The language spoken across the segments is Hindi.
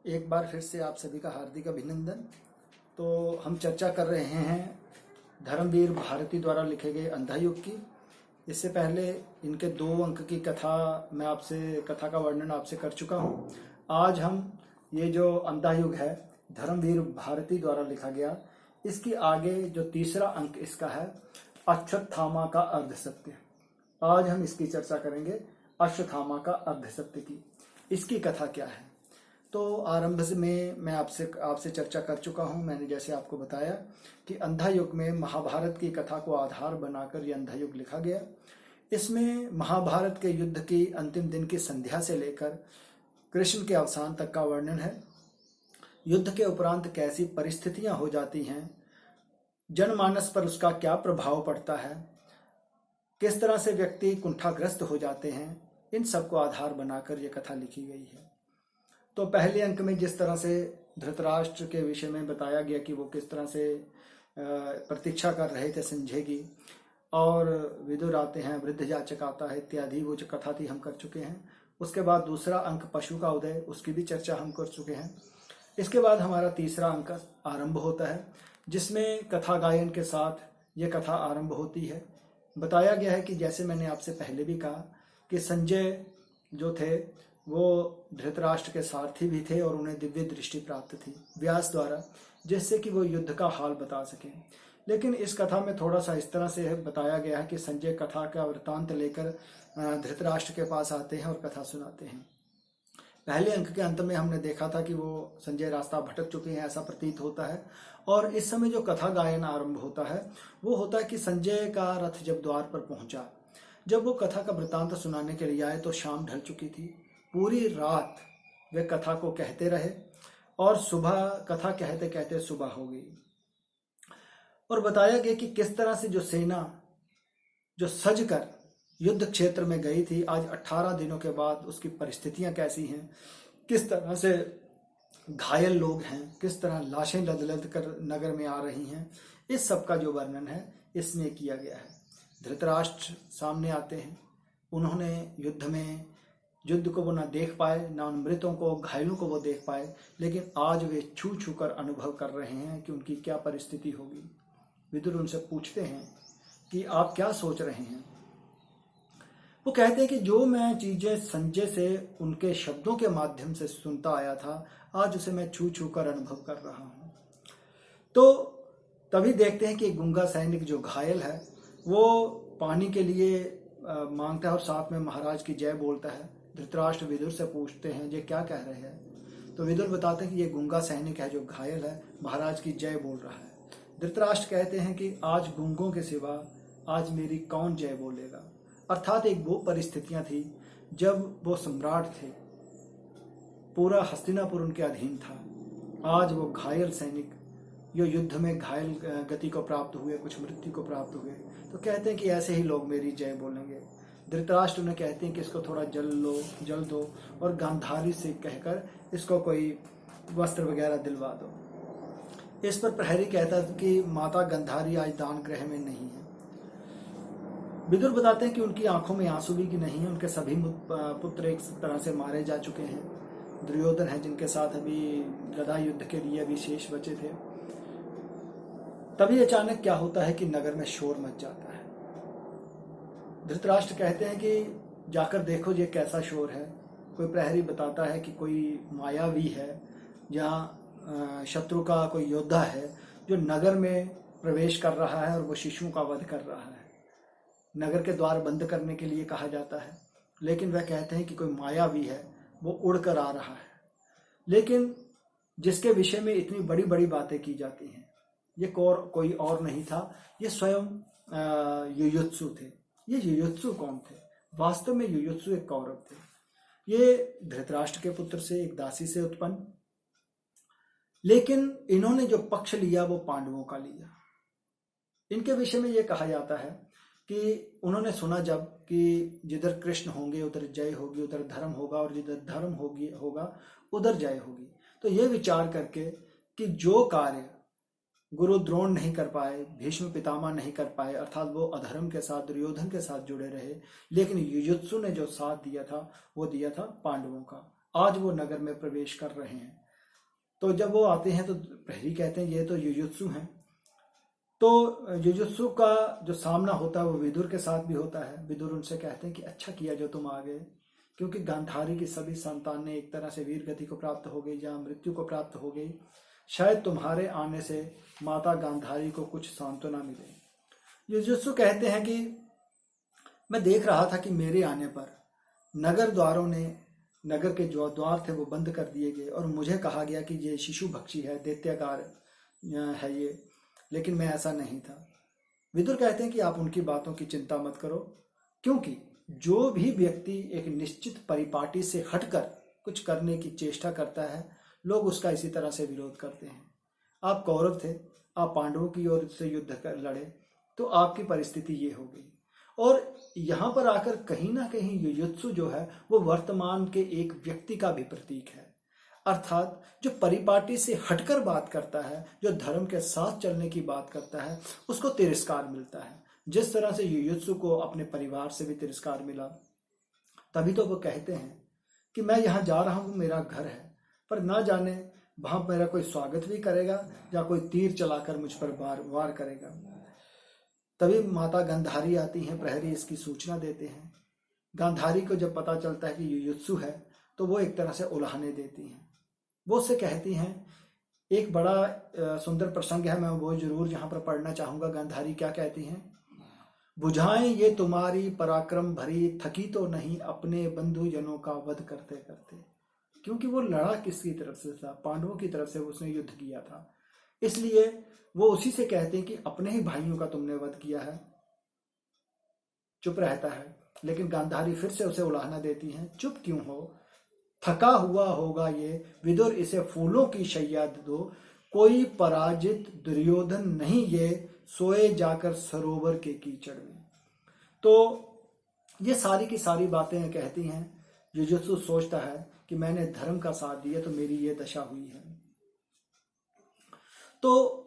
एक बार फिर से आप सभी का हार्दिक अभिनंदन। तो हम चर्चा कर रहे हैं धर्मवीर भारती द्वारा लिखे गए अंधा युग की। इससे पहले इनके 2 अंक की कथा का वर्णन आपसे कर चुका हूँ। आज हम ये जो अंधा युग है धर्मवीर भारती द्वारा लिखा गया, इसकी आगे जो तीसरा अंक इसका है अश्वत्थामा का अर्ध सत्य। आज हम इसकी चर्चा करेंगे, अश्वत्थामा का अर्ध सत्य की। इसकी कथा क्या है? तो आरंभ में मैं आपसे चर्चा कर चुका हूं। मैंने जैसे आपको बताया कि अंधा युग में महाभारत की कथा को आधार बनाकर यह अंधा युग लिखा गया। इसमें महाभारत के युद्ध की अंतिम दिन की संध्या से लेकर कृष्ण के अवसान तक का वर्णन है। युद्ध के उपरांत कैसी परिस्थितियां हो जाती हैं, जनमानस पर उसका क्या प्रभाव पड़ता है, किस तरह से व्यक्ति कुंठाग्रस्त हो जाते हैं, इन सब को आधार बनाकर यह कथा लिखी गई है। तो पहले अंक में जिस तरह से धृतराष्ट्र के विषय में बताया गया कि वो किस तरह से प्रतीक्षा कर रहे थे संजय की, और विदुर आते हैं, वृद्ध जाचक आता है इत्यादि, वो जो कथा थी हम कर चुके हैं। उसके बाद दूसरा अंक पशु का उदय, उसकी भी चर्चा हम कर चुके हैं। इसके बाद हमारा तीसरा अंक आरंभ होता है, जिसमें कथा गायन के साथ ये कथा आरंभ होती है। बताया गया है कि जैसे मैंने आपसे पहले भी कहा कि संजय जो थे वो धृतराष्ट्र के सारथी भी थे और उन्हें दिव्य दृष्टि प्राप्त थी व्यास द्वारा, जिससे कि वो युद्ध का हाल बता सकें। लेकिन इस कथा में थोड़ा सा इस तरह से बताया गया है कि संजय कथा का वृत्तांत लेकर धृतराष्ट्र के पास आते हैं और कथा सुनाते हैं। पहले अंक के अंत में हमने देखा था कि वो संजय रास्ता भटक चुके हैं, ऐसा प्रतीत होता है। और इस समय जो कथा गायन आरंभ होता है वो होता है कि संजय का रथ जब द्वार पर पहुंचा, जब वो कथा का वृत्तांत सुनाने के लिए आए तो शाम ढल चुकी थी। पूरी रात वे कथा को कहते रहे और सुबह कथा कहते कहते सुबह हो गई। और बताया गया कि किस तरह से जो सेना जो सजकर युद्ध क्षेत्र में गई थी, आज 18 दिनों के बाद उसकी परिस्थितियां कैसी हैं, किस तरह से घायल लोग हैं, किस तरह लाशें लद लद कर नगर में आ रही हैं, इस सब का जो वर्णन है इसमें किया गया है। धृतराष्ट्र सामने आते हैं। उन्होंने युद्ध को वो ना देख पाए, ना उन मृतों को, घायलों को वो देख पाए, लेकिन आज वे छू छू कर अनुभव कर रहे हैं कि उनकी क्या परिस्थिति होगी। विदुर उनसे पूछते हैं कि आप क्या सोच रहे हैं। वो कहते हैं कि जो मैं चीजें संजय से उनके शब्दों के माध्यम से सुनता आया था, आज उसे मैं छू छू कर अनुभव कर रहा हूं। तो तभी देखते हैं कि गूंगा सैनिक जो घायल है वो पानी के लिए मांगता है और साथ में महाराज की जय बोलता है। धृतराष्ट्र विदुर से पूछते हैं ये क्या कह रहे हैं। तो विदुर बताते हैं कि ये गूंगा सैनिक है जो घायल है, महाराज की जय बोल रहा है। धृतराष्ट्र कहते हैं कि आज गूंगों के सिवा आज मेरी कौन जय बोलेगा। अर्थात एक वो परिस्थितियां थी जब वो सम्राट थे, पूरा हस्तिनापुर उनके अधीन था। आज वो घायल सैनिक जो युद्ध में घायल गति को प्राप्त हुए, कुछ मृत्यु को प्राप्त हुए, तो कहते हैं कि ऐसे ही लोग मेरी जय बोलेंगे। धृतराष्ट्र उन्हें कहते हैं कि इसको थोड़ा जल दो और गांधारी से कहकर इसको कोई वस्त्र वगैरह दिलवा दो। इस पर प्रहरी कहता है कि माता गांधारी आज दान गृह में नहीं है। विदुर बताते हैं कि उनकी आंखों में आंसू भी की नहीं है, उनके सभी पुत्र एक तरह से मारे जा चुके हैं। दुर्योधन है जिनके साथ अभी गदा युद्ध के लिए अभी शेष बचे थे। तभी अचानक क्या होता है कि नगर में शोर मच जाता है। धृतराष्ट्र कहते हैं कि जाकर देखो ये कैसा शोर है। कोई प्रहरी बताता है कि कोई मायावी है, जहाँ शत्रु का कोई योद्धा है जो नगर में प्रवेश कर रहा है और वो शिशुओं का वध कर रहा है। नगर के द्वार बंद करने के लिए कहा जाता है, लेकिन वह कहते हैं कि कोई मायावी है, वो उड़कर आ रहा है। लेकिन जिसके विषय में इतनी बड़ी बड़ी बातें की जाती हैं, ये कोई और नहीं था, ये स्वयं युयुत्सु थे। ये युयुत्सु कौन थे? वास्तव में युयुत्सु एक कौरव थे। ये धृतराष्ट्र के पुत्र से, एक दासी से उत्पन्न, लेकिन इन्होंने जो पक्ष लिया वो पांडवों का लिया। इनके विषय में ये कहा जाता है कि उन्होंने सुना जब कि जिधर कृष्ण होंगे उधर जय होगी, उधर धर्म होगा, और जिधर धर्म होगा उधर जय होगी। तो ये विचार करके कि जो कार्य गुरु द्रोण नहीं कर पाए, भीष्म पितामह नहीं कर पाए, अर्थात वो अधर्म के साथ, दुर्योधन के साथ जुड़े रहे, लेकिन युयुत्सु ने जो साथ दिया था वो दिया था पांडवों का। आज वो नगर में प्रवेश कर रहे हैं। तो जब वो आते हैं तो प्रहरी कहते हैं ये तो युयुत्सु हैं। तो युयुत्सु का जो सामना होता है वो विदुर के साथ भी होता है। विदुर उनसे कहते हैं कि अच्छा किया जो तुम आ गए, क्योंकि गांधारी की सभी संतानें एक तरह से वीर गति को प्राप्त हो गई या मृत्यु को प्राप्त हो गई। शायद तुम्हारे आने से माता गांधारी को कुछ सांत्वना मिले। युयुत्सु कहते हैं कि मैं देख रहा था कि मेरे आने पर नगर द्वारों ने, नगर के जो द्वार थे वो बंद कर दिए गए और मुझे कहा गया कि ये शिशु भक्षी है, दैत्याकार है ये, लेकिन मैं ऐसा नहीं था। विदुर कहते हैं कि आप उनकी बातों की चिंता मत करो, क्योंकि जो भी व्यक्ति एक निश्चित परिपाटी से हटकर कुछ करने की चेष्टा करता है, लोग उसका इसी तरह से विरोध करते हैं। आप कौरव थे, आप पांडवों की ओर से युद्ध कर लड़े, तो आपकी परिस्थिति ये हो गई। और यहाँ पर आकर कहीं ना कहीं युयुत्सु जो है वो वर्तमान के एक व्यक्ति का भी प्रतीक है, अर्थात जो परिपाटी से हटकर बात करता है, जो धर्म के साथ चलने की बात करता है, उसको तिरस्कार मिलता है। जिस तरह से युयुत्सु को अपने परिवार से भी तिरस्कार मिला, तभी तो वो कहते हैं कि मैं यहाँ जा रहा हूँ, मेरा घर है, पर ना जाने वहां मेरा कोई स्वागत भी करेगा या कोई तीर चलाकर मुझ पर वार करेगा। तभी माता गांधारी आती हैं, प्रहरी इसकी सूचना देते हैं। गांधारी को जब पता चलता है कि युयुत्सु है तो वो एक तरह से उलाहने देती हैं। वो उससे कहती हैं, एक बड़ा सुंदर प्रसंग है, मैं वो जरूर यहाँ पर पढ़ना चाहूंगा। गांधारी क्या कहती हैं, बुझाएं ये तुम्हारी पराक्रम भरी, थकी तो नहीं अपने बंधु जनों का वध करते करते। क्योंकि वो लड़ा किसकी तरफ से था, पांडवों की तरफ से उसने युद्ध किया था, इसलिए वो उसी से कहते हैं कि अपने ही भाइयों का तुमने वध किया है। चुप रहता है, लेकिन गांधारी फिर से उसे उलाहना देती हैं, चुप क्यों हो, थका हुआ होगा ये, विदुर इसे फूलों की शैया दो, कोई पराजित दुर्योधन नहीं ये, सोए जाकर सरोवर के कीचड़ में। तो ये सारी की सारी बातें कहती हैं। युयुत्सु सोचता है कि मैंने धर्म का साथ दिया तो मेरी ये दशा हुई है। तो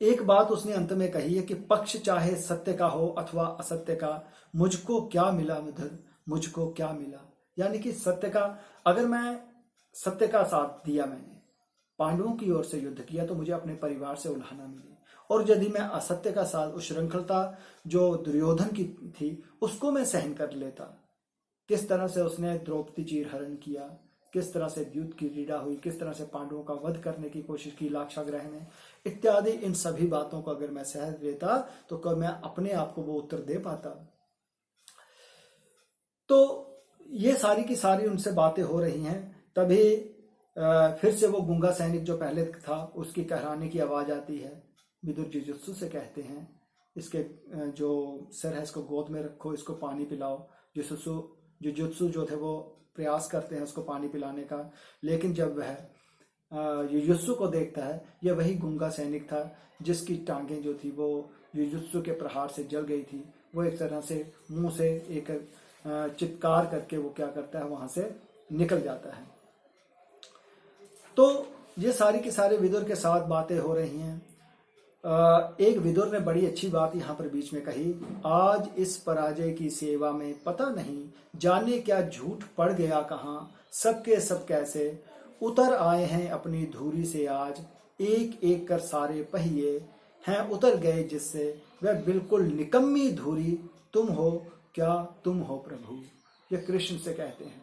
एक बात उसने अंत में कही है कि पक्ष चाहे सत्य का हो अथवा असत्य का, मुझको क्या मिला मधुर, मुझको क्या मिला। यानी कि सत्य का, अगर मैं सत्य का साथ दिया, मैंने पांडवों की ओर से युद्ध किया, तो मुझे अपने परिवार से उलाहना मिली। और यदि मैं असत्य का साथ, उच्छृंखलता जो दुर्योधन की थी उसको मैं सहन कर लेता, किस तरह से उसने द्रौपदी चीरहरण किया, किस तरह से द्यूत की क्रीड़ा हुई, किस तरह से पांडवों का वध करने की कोशिश की लाक्षागृह में, इत्यादि इन सभी बातों को अगर मैं सह लेता तो कब मैं अपने आप को वो उत्तर दे पाता। तो ये सारी की सारी उनसे बातें हो रही हैं। तभी फिर से वो गूंगा सैनिक जो पहले था उसकी कहराने की आवाज आती है। विदुर युयुत्सु से कहते हैं, इसके जो सिर है इसको गोद में रखो, इसको पानी पिलाओ। युयुत्सु जो थे वो प्रयास करते हैं उसको पानी पिलाने का, लेकिन जब वह युयुत्सु को देखता है, यह वही गूंगा सैनिक था जिसकी टांगें जो थी वो युयुत्सु के प्रहार से जल गई थी। वो एक तरह से मुंह से एक चित्कार करके वो क्या करता है, वहां से निकल जाता है। तो ये सारी की सारी विदुर के साथ बातें हो रही हैं। एक विदुर ने बड़ी अच्छी बात यहाँ पर बीच में कही, आज इस पराजय की सेवा में पता नहीं जाने क्या झूठ पड़ गया कहाँ, सबके सब कैसे उतर आए हैं अपनी धूरी से आज, एक एक कर सारे पहिए हैं उतर गए जिससे, वह बिल्कुल निकम्मी धूरी तुम हो क्या तुम हो प्रभु। ये कृष्ण से कहते हैं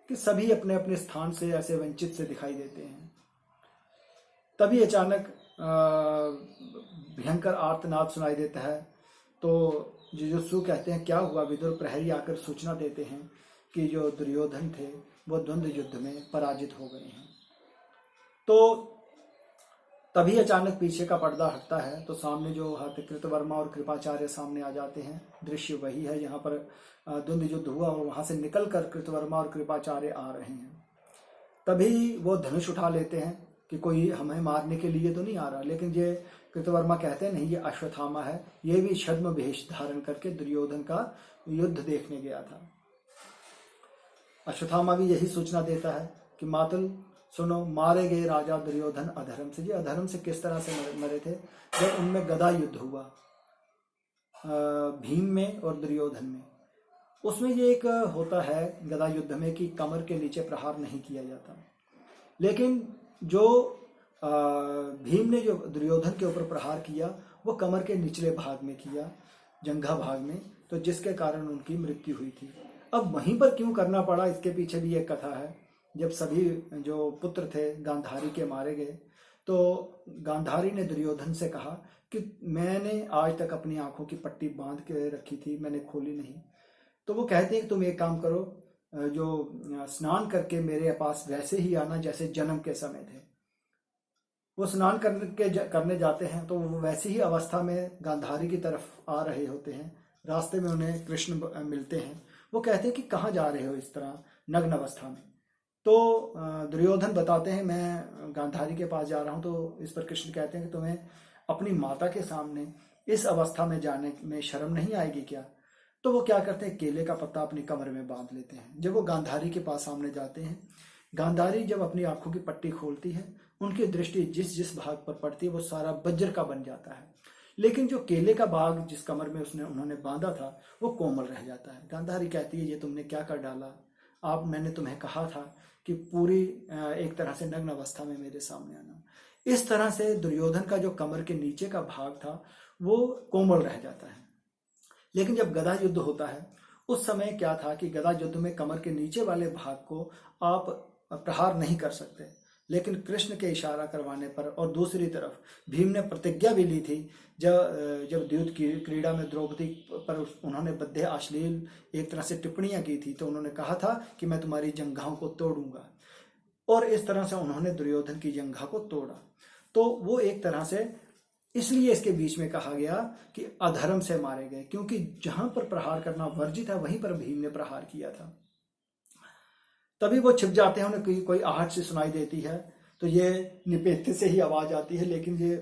कि सभी अपने अपने स्थान से ऐसे वंचित से दिखाई देते हैं। तभी अचानक भयंकर आर्तनाद सुनाई देता है। तो युयुत्सु कहते हैं क्या हुआ विदुर। प्रहरी आकर सूचना देते हैं कि जो दुर्योधन थे वो द्वंद्व युद्ध में पराजित हो गए हैं। तो तभी अचानक पीछे का पर्दा हटता है, तो सामने जो कृतवर्मा और कृपाचार्य सामने आ जाते हैं। दृश्य वही है, यहाँ पर द्वंद्व युद्ध हुआ और वहां से निकलकर कृतवर्मा और कृपाचार्य आ रहे हैं। तभी वो धनुष उठा लेते हैं कि कोई हमें मारने के लिए तो नहीं आ रहा, लेकिन ये कृतवर्मा कहते हैं नहीं, ये अश्वत्थामा है, ये भी छद्म वेश धारण करके दुर्योधन का युद्ध देखने गया था। अश्वत्थामा भी यही सूचना देता है कि मातुल सुनो, मारे गए राजा दुर्योधन अधर्म से। ये अधर्म से किस तरह से मरे थे, जब उनमें गदा युद्ध हुआ भीम में और दुर्योधन में। उसमें ये एक होता है गदा युद्ध में कि कमर के नीचे प्रहार नहीं किया जाता, लेकिन जो भीम ने जो दुर्योधन के ऊपर प्रहार किया वो कमर के निचले भाग में किया, जंघा भाग में, तो जिसके कारण उनकी मृत्यु हुई थी। अब वहीं पर क्यों करना पड़ा, इसके पीछे भी एक कथा है। जब सभी जो पुत्र थे गांधारी के मारे गए, तो गांधारी ने दुर्योधन से कहा कि मैंने आज तक अपनी आंखों की पट्टी बांध के रखी थी, मैंने खोली नहीं। तो वो कहते हैं कि तुम एक काम करो, जो स्नान करके मेरे पास वैसे ही आना जैसे जन्म के समय थे। वो स्नान करने जाते हैं, तो वो वैसी ही अवस्था में गांधारी की तरफ आ रहे होते हैं। रास्ते में उन्हें कृष्ण मिलते हैं। वो कहते हैं कि कहाँ जा रहे हो इस तरह नग्न अवस्था में। तो दुर्योधन बताते हैं मैं गांधारी के पास जा रहा हूँ। तो इस पर कृष्ण कहते हैं कि तुम्हें अपनी माता के सामने इस अवस्था में जाने में शर्म नहीं आएगी क्या? तो वो क्या करते हैं, केले का पत्ता अपनी कमर में बांध लेते हैं। जब वो गांधारी के पास सामने जाते हैं, गांधारी जब अपनी आंखों की पट्टी खोलती है, उनकी दृष्टि जिस जिस भाग पर पड़ती है वो सारा वज्र का बन जाता है। लेकिन जो केले का भाग जिस कमर में उन्होंने बांधा था वो कोमल रह जाता है। गांधारी कहती है ये तुमने क्या कर डाला, मैंने तुम्हें कहा था कि पूरी एक तरह से नग्न अवस्था में मेरे सामने आना। इस तरह से दुर्योधन का जो कमर के नीचे का भाग था वो कोमल रह जाता है। लेकिन जब गदा युद्ध होता है उस समय क्या था कि गदा युद्ध में कमर के नीचे वाले भाग को आप प्रहार नहीं कर सकते। लेकिन कृष्ण के इशारा करवाने पर, और दूसरी तरफ भीम ने प्रतिज्ञा भी ली थी जब द्यूत की क्रीड़ा में द्रौपदी पर उन्होंने बद्धे अश्लील एक तरह से टिप्पणियां की थी, तो उन्होंने कहा था कि मैं तुम्हारी जंघाओं को तोड़ूंगा, और इस तरह से उन्होंने दुर्योधन की जंघा को तोड़ा। तो वो एक तरह से इसलिए इसके बीच में कहा गया कि अधर्म से मारे गए, क्योंकि जहां पर प्रहार करना वर्जित है वहीं पर भीम ने प्रहार किया था। तभी वो छिप जाते हैं, उन्हें कोई आहट सी सुनाई देती है, तो ये निपेत्य से ही आवाज आती है। लेकिन ये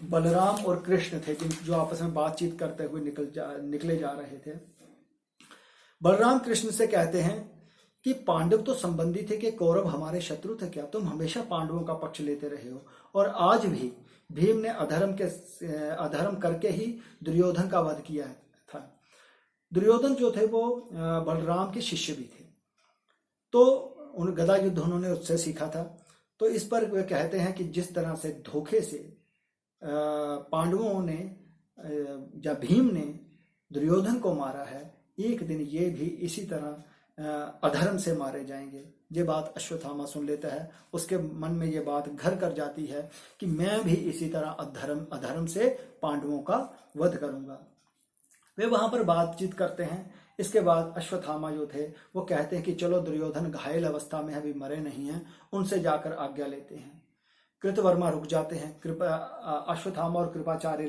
बलराम और कृष्ण थे जो आपस में बातचीत करते हुए निकले जा रहे थे। बलराम कृष्ण से कहते हैं कि पांडव तो संबंधी थे कि कौरव हमारे शत्रु थे क्या? तुम हमेशा पांडवों का पक्ष लेते रहे हो, और आज भी भीम ने अधर्म करके ही दुर्योधन का वध किया था। दुर्योधन जो थे वो बलराम के शिष्य भी थे, तो उन गदा युद्ध उन्होंने उससे सीखा था। तो इस पर वे कहते हैं कि जिस तरह से धोखे से पांडवों ने या भीम ने दुर्योधन को मारा है, एक दिन ये भी इसी तरह अधर्म से मारे जाएंगे। ये बात अश्वत्थामा सुन लेता है, उसके मन में ये बात घर कर जाती है कि मैं भी इसी तरह अधर्म से पांडवों का वध करूंगा। वे वहां पर बातचीत करते हैं। इसके बाद अश्वत्थामा जो थे वो कहते हैं कि चलो दुर्योधन घायल अवस्था में अभी मरे नहीं हैं, उनसे जाकर आज्ञा लेते हैं। कृतवर्मा रुक जाते हैं, अश्वत्थामा और कृपाचार्य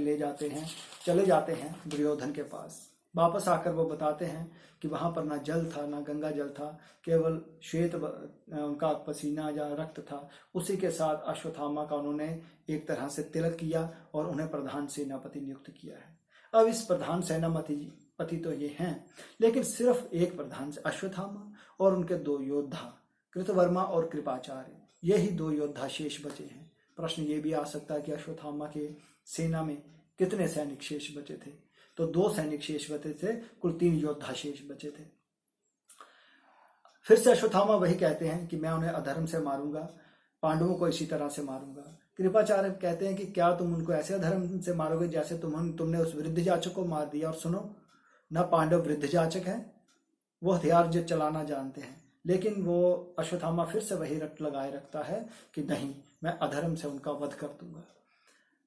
चले जाते हैं दुर्योधन के पास। वापस आकर वो बताते हैं कि वहां पर ना जल था ना गंगा जल था, केवल श्वेत उनका पसीना या रक्त था। उसी के साथ अश्वत्थामा का उन्होंने एक तरह से तिलक किया और उन्हें प्रधान सेनापति नियुक्त किया है। अब इस प्रधान सेनापति तो ये हैं, लेकिन सिर्फ एक प्रधान अश्वत्थामा और उनके दो योद्धा कृतवर्मा और कृपाचार्य, यही दो योद्धा शेष बचे हैं। प्रश्न ये भी आ सकता है कि अश्वत्थामा के सेना में कितने सैनिक शेष बचे थे? तो 2 सैनिक शेष बचे थे, कुल 3 योद्धा शेष बचे थे। फिर से अश्वत्थामा वही कहते हैं कि मैं उन्हें अधर्म से मारूंगा, पांडवों को इसी तरह से मारूंगा। कृपाचार्य कहते हैं कि क्या तुम उनको ऐसे अधर्म से मारोगे जैसे तुमने उस वृद्ध जाचक को मार दिया? और सुनो, न पांडव वृद्ध जाचक है, वो हथियार जो चलाना जानते हैं। लेकिन वो अश्वत्थामा फिर से वही रट लगाए रखता है कि नहीं, मैं अधर्म से उनका वध कर दूंगा।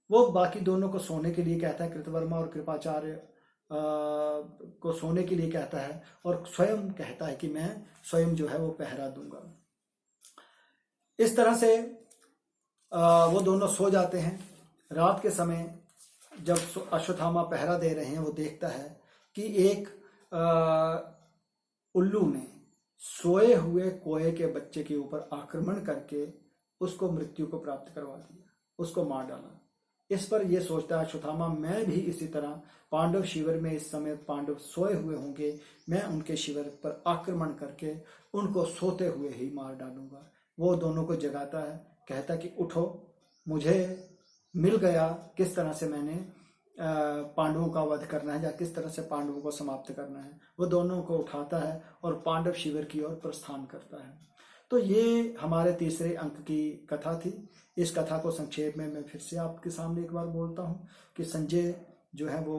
वो बाकी दोनों को सोने के लिए कहता है, कृतवर्मा और कृपाचार्य को सोने के लिए कहता है, और स्वयं कहता है कि मैं स्वयं जो है वो पहरा दूंगा। इस तरह से वो दोनों सो जाते हैं। रात के समय जब अश्वत्थामा पहरा दे रहे हैं, वो देखता है कि एक उल्लू ने सोए हुए कोए के बच्चे के ऊपर आक्रमण करके उसको मृत्यु को प्राप्त करवा दिया, उसको मार डाला। इस पर यह सोचता है अश्वत्थामा, मैं भी इसी तरह पांडव शिविर में इस समय पांडव सोए हुए होंगे, मैं उनके शिविर पर आक्रमण करके उनको सोते हुए ही मार डालूंगा। वो दोनों को जगाता है, कहता कि उठो, मुझे मिल गया किस तरह से मैंने पांडवों का वध करना है या किस तरह से पांडवों को समाप्त करना है। वो दोनों को उठाता है और पांडव शिविर की ओर प्रस्थान करता है। तो ये हमारे तीसरे अंक की कथा थी। इस कथा को संक्षेप में मैं फिर से आपके सामने एक बार बोलता हूँ कि संजय जो है वो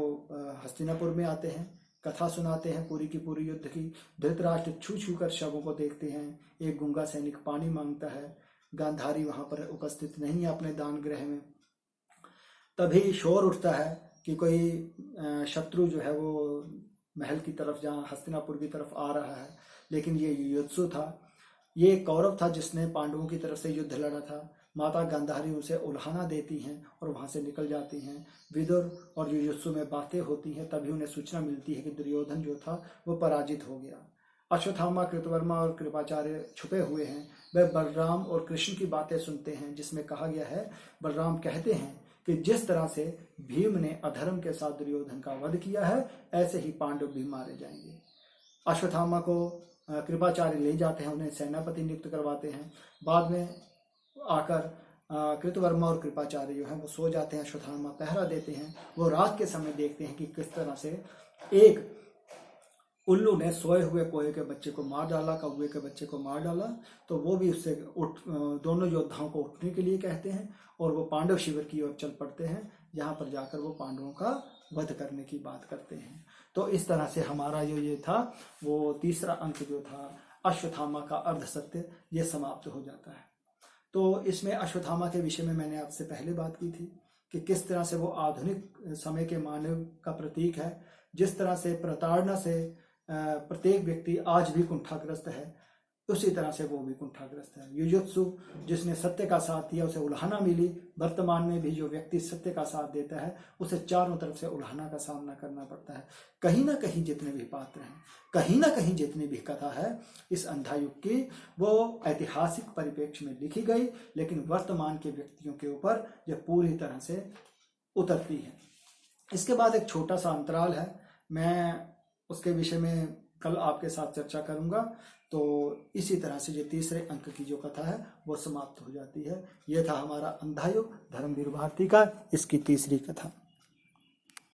हस्तिनापुर में आते हैं, कथा सुनाते हैं पूरी की पूरी युद्ध की। धृतराष्ट्र छू छू कर शवों को देखते हैं। एक गूंगा सैनिक पानी मांगता है। गांधारी वहां पर उपस्थित नहीं है अपने दान गृह में। तभी शोर उठता है कि कोई शत्रु जो है वो महल की तरफ, जहाँ हस्तिनापुर की तरफ आ रहा है। लेकिन ये युयुत्सु था, ये कौरव था जिसने पांडवों की तरफ से युद्ध लड़ा था। माता गांधारी उसे उल्हाना देती हैं और वहां से निकल जाती हैं। विदुर और युयुत्सु में बातें होती हैं। तभी उन्हें सूचना मिलती है कि दुर्योधन जो था वो पराजित हो गया। अश्वत्थामा, कृतवर्मा और कृपाचार्य छुपे हुए हैं। वे बलराम और कृष्ण की बातें सुनते हैं, जिसमें कहा गया है, बलराम कहते हैं कि जिस तरह से भीम ने अधर्म के साथ दुर्योधन का वध किया है, ऐसे ही पांडव भी मारे जाएंगे। अश्वत्थामा को कृपाचार्य ले जाते हैं, उन्हें सेनापति नियुक्त करवाते हैं। बाद में आकर कृतवर्मा और कृपाचार्य जो है वो सो जाते हैं। अश्वत्थामा पहरा देते हैं। वो रात के समय देखते हैं कि किस तरह से एक उल्लू ने सोए हुए कोए के बच्चे को मार डाला, कौवे के बच्चे को मार डाला। तो वो भी उससे दोनों योद्धाओं को उठने के लिए कहते हैं और वो पांडव शिविर की ओर चल पड़ते हैं, जहाँ पर जाकर वो पांडवों का वध करने की बात करते हैं। तो इस तरह से हमारा जो ये था वो तीसरा अंक जो था अश्वत्थामा का अर्धसत्य, ये समाप्त हो जाता है। तो इसमें अश्वत्थामा के विषय में मैंने आपसे पहले बात की थी कि किस तरह से वो आधुनिक समय के मानव का प्रतीक है। जिस तरह से प्रताड़ना से प्रत्येक व्यक्ति आज भी कुंठाग्रस्त है, उसी तरह से वो भी कुंठाग्रस्त है। युयुत्सु जिसने सत्य का साथ दिया उसे उल्हाना मिली। वर्तमान में भी जो व्यक्ति सत्य का साथ देता है उसे चारों तरफ से उल्हाना का सामना करना पड़ता है। कहीं ना कहीं जितने भी पात्र हैं, कहीं ना कहीं जितनी भी कथा है इस अंधा युग की, वो ऐतिहासिक परिप्रेक्ष्य में लिखी गई, लेकिन वर्तमान के व्यक्तियों के ऊपर यह पूरी तरह से उतरती है। इसके बाद एक छोटा सा अंतराल है, मैं उसके विषय में कल आपके साथ चर्चा करूंगा। तो इसी तरह से ये तीसरे अंक की जो कथा है वो समाप्त हो जाती है। यह था हमारा अंधा युग धर्मवीर भारती का, इसकी तीसरी कथा।